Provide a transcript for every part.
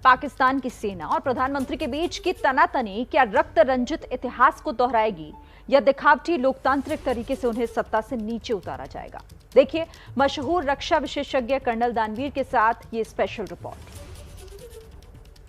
पाकिस्तान की सेना और प्रधानमंत्री के बीच की तनातनी क्या रक्त रंजित इतिहास को दोहराएगी या दिखावटी लोकतांत्रिक तरीके से उन्हें सत्ता से नीचे उतारा जाएगा? देखिए मशहूर रक्षा विशेषज्ञ कर्नल दानवीर के साथ ये स्पेशल रिपोर्ट।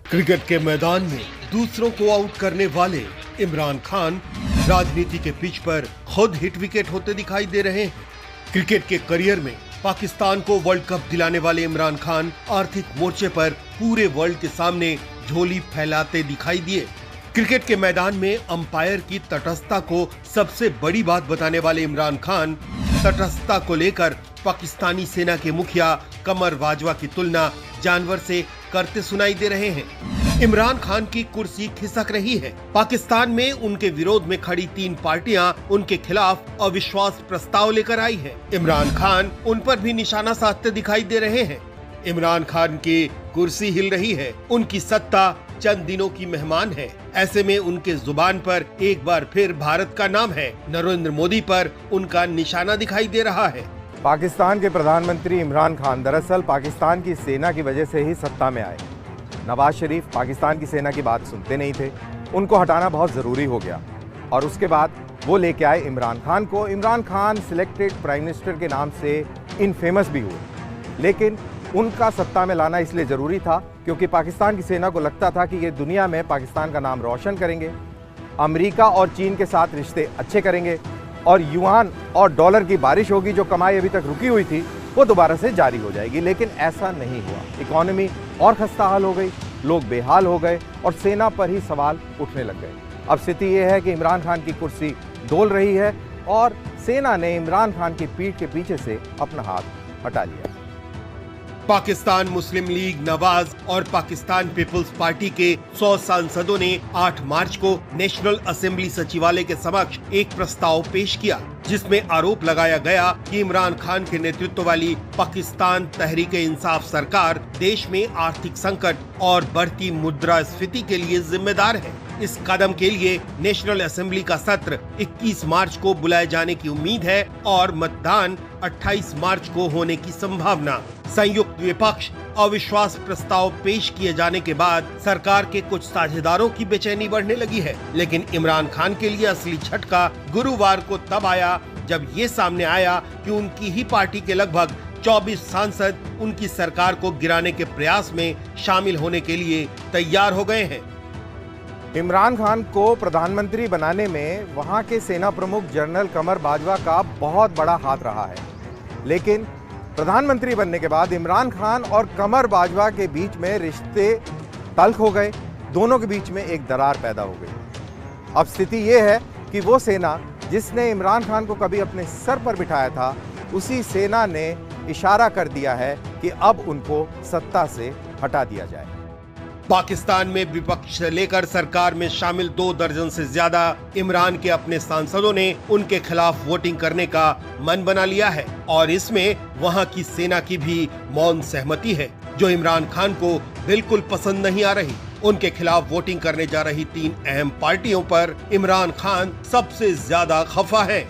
क्रिकेट के मैदान में दूसरों को आउट करने वाले इमरान खान राजनीति के पिच पर खुद हिट विकेट होते दिखाई दे रहे हैं। क्रिकेट के करियर में पाकिस्तान को वर्ल्ड कप दिलाने वाले इमरान खान आर्थिक मोर्चे पर पूरे वर्ल्ड के सामने झोली फैलाते दिखाई दिए। क्रिकेट के मैदान में अंपायर की तटस्थता को सबसे बड़ी बात बताने वाले इमरान खान तटस्थता को लेकर पाकिस्तानी सेना के मुखिया कमर बाजवा की तुलना जानवर से करते सुनाई दे रहे हैं। इमरान खान की कुर्सी खिसक रही है। पाकिस्तान में उनके विरोध में खड़ी 3 पार्टियां उनके खिलाफ अविश्वास प्रस्ताव लेकर आई है। इमरान खान उन पर भी निशाना साधते दिखाई दे रहे हैं। इमरान खान की कुर्सी हिल रही है। उनकी सत्ता चंद दिनों की मेहमान है। ऐसे में उनके जुबान पर एक बार फिर भारत का नाम है। नरेंद्र मोदी पर उनका निशाना दिखाई दे रहा है। पाकिस्तान के प्रधानमंत्री इमरान खान दरअसल पाकिस्तान की सेना की वजह से ही सत्ता में आए। नवाज शरीफ पाकिस्तान की सेना की बात सुनते नहीं थे, उनको हटाना बहुत ज़रूरी हो गया और उसके बाद वो लेके आए इमरान खान को। Imran Khan selected prime minister के नाम से इनफेमस भी हुए, लेकिन उनका सत्ता में लाना इसलिए ज़रूरी था क्योंकि पाकिस्तान की सेना को लगता था कि ये दुनिया में पाकिस्तान का नाम रोशन करेंगे, अमेरिका और चीन के साथ रिश्ते अच्छे करेंगे और युआन और डॉलर की बारिश होगी। जो कमाई अभी तक रुकी हुई थी वो दोबारा से जारी हो जाएगी, लेकिन ऐसा नहीं हुआ। इकोनॉमी और खस्ता हाल हो गई, लोग बेहाल हो गए और सेना पर ही सवाल उठने लग गए। अब स्थिति ये है कि इमरान खान की कुर्सी डोल रही है और सेना ने इमरान खान की पीठ के पीछे से अपना हाथ हटा लिया। पाकिस्तान मुस्लिम लीग नवाज और पाकिस्तान पीपल्स पार्टी के 100 सांसदों ने 8 मार्च को नेशनल असेंबली सचिवालय के समक्ष एक प्रस्ताव पेश किया, जिसमें आरोप लगाया गया कि इमरान खान के नेतृत्व वाली पाकिस्तान तहरीक-ए-इंसाफ सरकार देश में आर्थिक संकट और बढ़ती मुद्रास्फीति के लिए जिम्मेदार है। इस कदम के लिए नेशनल असेंबली का सत्र 21 मार्च को बुलाए जाने की उम्मीद है और मतदान 28 मार्च को होने की संभावना। संयुक्त विपक्ष अविश्वास प्रस्ताव पेश किए जाने के बाद सरकार के कुछ साझेदारों की बेचैनी बढ़ने लगी है, लेकिन इमरान खान के लिए असली झटका गुरुवार को तब आया जब ये सामने आया कि उनकी ही पार्टी के लगभग 24 सांसद उनकी सरकार को गिराने के प्रयास में शामिल होने के लिए तैयार हो गए हैं। इमरान खान को प्रधानमंत्री बनाने में वहां के सेना प्रमुख जनरल कमर बाजवा का बहुत बड़ा हाथ रहा है, लेकिन प्रधानमंत्री बनने के बाद इमरान खान और कमर बाजवा के बीच में रिश्ते तल्ख हो गए। दोनों के बीच में एक दरार पैदा हो गई। अब स्थिति ये है कि वो सेना जिसने इमरान खान को कभी अपने सर पर बिठाया था, उसी सेना ने इशारा कर दिया है कि अब उनको सत्ता से हटा दिया जाए। पाकिस्तान में विपक्ष से लेकर सरकार में शामिल 2 दर्जन से ज्यादा इमरान के अपने सांसदों ने उनके खिलाफ वोटिंग करने का मन बना लिया है और इसमें वहां की सेना की भी मौन सहमति है, जो इमरान खान को बिल्कुल पसंद नहीं आ रही। उनके खिलाफ वोटिंग करने जा रही 3 अहम पार्टियों पर इमरान खान सबसे ज्यादा खफा है।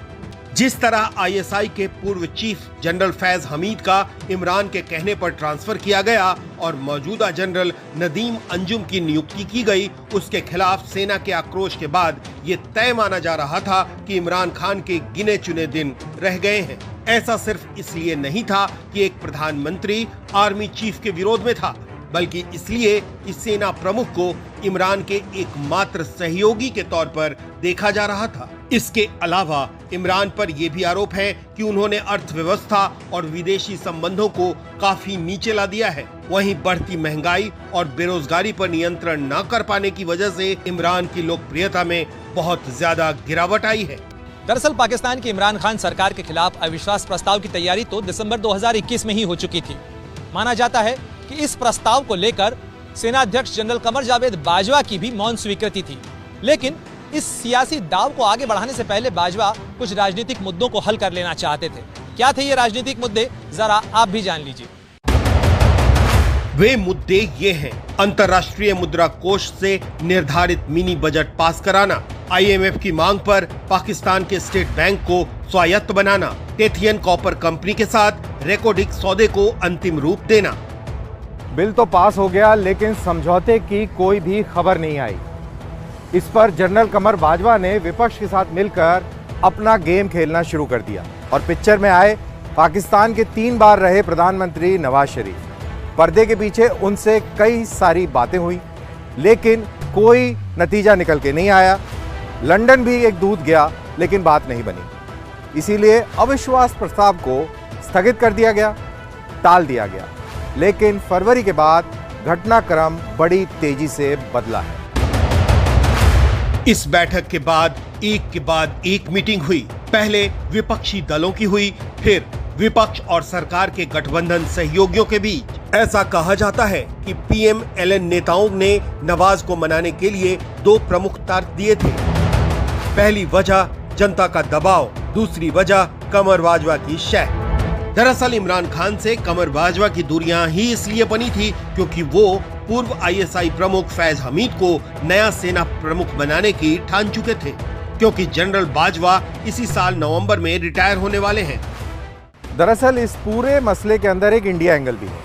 जिस तरह आईएसआई के पूर्व चीफ जनरल फैज हमीद का इमरान के कहने पर ट्रांसफर किया गया और मौजूदा जनरल नदीम अंजुम की नियुक्ति की गई, उसके खिलाफ सेना के आक्रोश के बाद ये तय माना जा रहा था कि इमरान खान के गिने चुने दिन रह गए हैं। ऐसा सिर्फ इसलिए नहीं था कि एक प्रधानमंत्री आर्मी चीफ के विरोध में था, बल्कि इसलिए कि सेना प्रमुख को इमरान के एकमात्र सहयोगी के तौर पर देखा जा रहा था। इसके अलावा इमरान पर यह भी आरोप है कि उन्होंने अर्थव्यवस्था और विदेशी संबंधों को काफी नीचे ला दिया है। वहीं बढ़ती महंगाई और बेरोजगारी पर नियंत्रण न कर पाने की वजह से इमरान की लोकप्रियता में बहुत ज्यादा गिरावट आई है। दरअसल पाकिस्तान की इमरान खान सरकार के खिलाफ अविश्वास प्रस्ताव की तैयारी तो दिसंबर 2021 में ही हो चुकी थी। माना जाता है कि इस प्रस्ताव को लेकर सेना अध्यक्ष जनरल कमर जावेद बाजवा की भी मौन स्वीकृति थी, लेकिन इस सियासी दाव को आगे बढ़ाने से पहले बाजवा कुछ राजनीतिक मुद्दों को हल कर लेना चाहते थे। क्या थे ये राजनीतिक मुद्दे, जरा आप भी जान लीजिए। वे मुद्दे ये हैं: अंतर्राष्ट्रीय मुद्रा कोष से निर्धारित मिनी बजट पास कराना, आईएमएफ की मांग पर पाकिस्तान के स्टेट बैंक को स्वायत्त बनाना, टेथियन कॉपर कंपनी के साथ रेकोडिक सौदे को अंतिम रूप देना। बिल तो पास हो गया, लेकिन समझौते की कोई भी खबर नहीं आई। इस पर जनरल कमर बाजवा ने विपक्ष के साथ मिलकर अपना गेम खेलना शुरू कर दिया और पिक्चर में आए पाकिस्तान के 3 बार रहे प्रधानमंत्री नवाज शरीफ। पर्दे के पीछे उनसे कई सारी बातें हुई, लेकिन कोई नतीजा निकल के नहीं आया। लंदन भी एक दूत गया, लेकिन बात नहीं बनी। इसीलिए अविश्वास प्रस्ताव को स्थगित कर दिया गया, टाल दिया गया। लेकिन फरवरी के बाद घटनाक्रम बड़ी तेजी से बदला है। इस बैठक के बाद एक मीटिंग हुई। पहले विपक्षी दलों की हुई, फिर विपक्ष और सरकार के गठबंधन सहयोगियों के बीच। ऐसा कहा जाता है कि PMLN नेताओं ने नवाज को मनाने के लिए 2 प्रमुख तर्क दिए थे। पहली वजह जनता का दबाव, दूसरी वजह कमर बाजवा की शह। दरअसल इमरान खान से कमर बाजवा की दूरियां ही इसलिए बनी थी क्योंकि वो पूर्व ISI प्रमुख फैज हमीद को नया सेना प्रमुख बनाने की ठान चुके थे, क्योंकि जनरल बाजवा इसी साल नवंबर में रिटायर होने वाले हैं। दरअसल इस पूरे मसले के अंदर एक इंडिया एंगल भी है।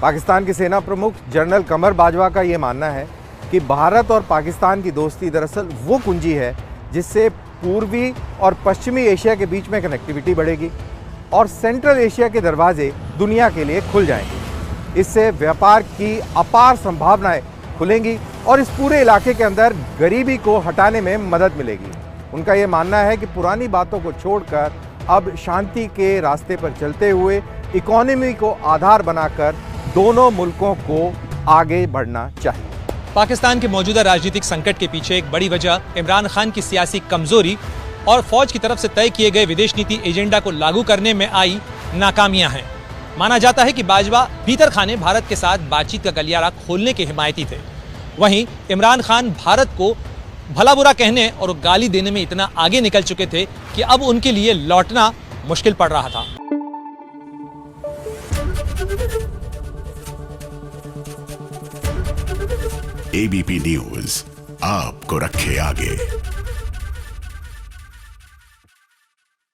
पाकिस्तान के सेना प्रमुख जनरल कमर बाजवा का ये मानना है कि भारत और पाकिस्तान की दोस्ती दरअसल वो कुंजी है जिससे पूर्वी और पश्चिमी एशिया के बीच में कनेक्टिविटी बढ़ेगी और सेंट्रल एशिया के दरवाजे दुनिया के लिए खुल जाएंगे। इससे व्यापार की अपार संभावनाएं खुलेंगी और इस पूरे इलाके के अंदर गरीबी को हटाने में मदद मिलेगी। उनका ये मानना है कि पुरानी बातों को छोड़कर अब शांति के रास्ते पर चलते हुए इकोनॉमी को आधार बनाकर दोनों मुल्कों को आगे बढ़ना चाहिए। पाकिस्तान के मौजूदा राजनीतिक संकट के पीछे एक बड़ी वजह इमरान खान की सियासी कमजोरी और फौज की तरफ से तय किए गए विदेश नीति एजेंडा को लागू करने में आई नाकामियां हैं। माना जाता है कि बाजवा भीतर खाने भारत के साथ बातचीत का गलियारा खोलने के हिमायती थे। वहीं इमरान खान भारत को भला बुरा कहने और गाली देने में इतना आगे निकल चुके थे कि अब उनके लिए लौटना मुश्किल पड़ रहा था। ABP न्यूज आपको रखे आगे।